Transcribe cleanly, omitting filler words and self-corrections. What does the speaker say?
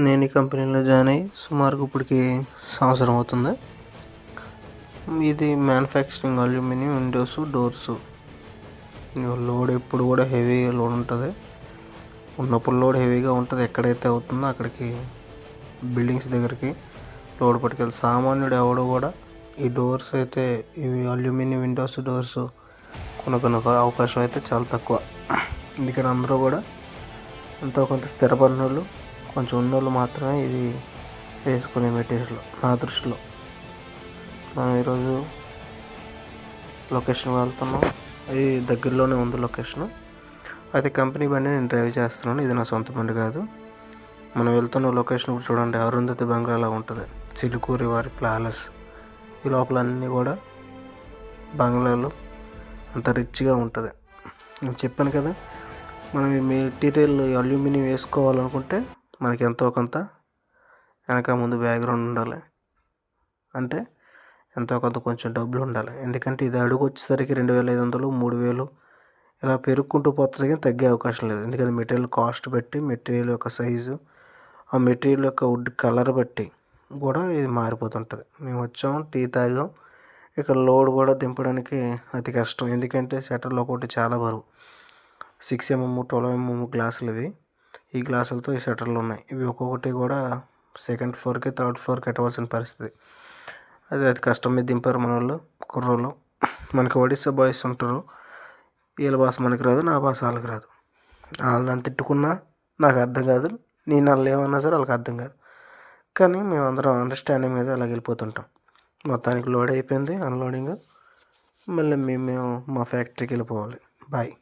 నేను ఈ కంపెనీలో జాయిన్ అయ్యి సుమారుగా ఇప్పటికి సంవత్సరం అవుతుంది. ఇది manufacturing aluminium Windows doors. Load ఎప్పుడు కూడా హెవీగా లోడ్ ఉంటుంది. ఉన్నప్పుడు లోడ్ హెవీగా ఉంటుంది. ఎక్కడైతే అవుతుందో అక్కడికి బిల్డింగ్స్ దగ్గరికి లోడ్ పట్టుకెళ్ళి సామాన్యుడు ఎవడు కూడా ఈ డోర్స్ అయితే ఇవి అల్యూమినియం విండోస్ డోర్స్ కొనుక్కునే అవకాశం అయితే చాలా తక్కువ. ఎందుకంటే అందరూ కూడా ఎంతో కొంత స్థిరపడిన వాళ్ళు, కొంచెం ఉన్నోళ్ళు మాత్రమే ఇది వేసుకునే మెటీరియల్ నా దృష్టిలో. మనం ఈరోజు లొకేషన్ వెళ్తున్నాం. అది దగ్గరలోనే ఉంది లొకేషన్. అయితే కంపెనీ బండి నేను డ్రైవ్ చేస్తున్నాను. ఇది నా సొంత బండి కాదు. మనం వెళ్తున్న లొకేషన్ ఇప్పుడు చూడండి, అరుంధతి బంగ్లాలా ఉంటుంది. చిలుకూరి వారి ప్యాలెస్. ఈ లోపల అన్నీ కూడా బంగ్లాలు అంత రిచ్గా ఉంటుంది. నేను చెప్పాను కదా, మనం ఈ మెటీరియల్ అల్యూమినియం వేసుకోవాలనుకుంటే మనకి ఎంతో కొంత వెనక ముందు బ్యాక్గ్రౌండ్ ఉండాలి. అంటే ఎంతో కొంత కొంచెం డబ్బులు ఉండాలి. ఎందుకంటే ఇది అడుగు వచ్చేసరికి 2500, 3000 ఇలా పెరుక్కుంటూ పోతుంది, కానీ తగ్గే అవకాశం లేదు. ఎందుకంటే మెటీరియల్ కాస్ట్ బట్టి, మెటీరియల్ యొక్క సైజు, ఆ మెటీరియల్ యొక్క వుడ్ కలర్ బట్టి కూడా ఇది మారిపోతుంటుంది. మేము వచ్చాము, టీ తాగాం. ఇక్కడ లోడ్ కూడా దింపడానికి అతి కష్టం. ఎందుకంటే షట్టర్లు ఒకటి చాలా బరువు, 6mm 12mm గ్లాసులు ఇవి. ఈ గ్లాసులతో ఈ షట్టర్లు ఉన్నాయి. ఇవి ఒక్కొక్కటి కూడా సెకండ్ ఫ్లోర్కి, థర్డ్ ఫ్లోర్కి ఎట్టవలసిన పరిస్థితి. అది కష్టం మీద దింపారు మన వాళ్ళు, కుర్రోళ్ళు. మనకి ఒడిస్సా బాయ్స్ ఉంటారు. వీళ్ళ భాష మనకి రాదు, నా భాష వాళ్ళకి రాదు. వాళ్ళు నన్ను తిట్టుకున్నా నాకు అర్థం కాదు, నేను వాళ్ళు ఏమన్నా సరే వాళ్ళకి అర్థం కాదు. కానీ మేమందరం అండర్స్టాండింగ్ మీద అలా వెళ్ళిపోతుంటాం. మొత్తానికి లోడ్ అయిపోయింది, అన్లోడింగ్. మళ్ళీ మేము మా ఫ్యాక్టరీకి వెళ్ళిపోవాలి. బాయ్.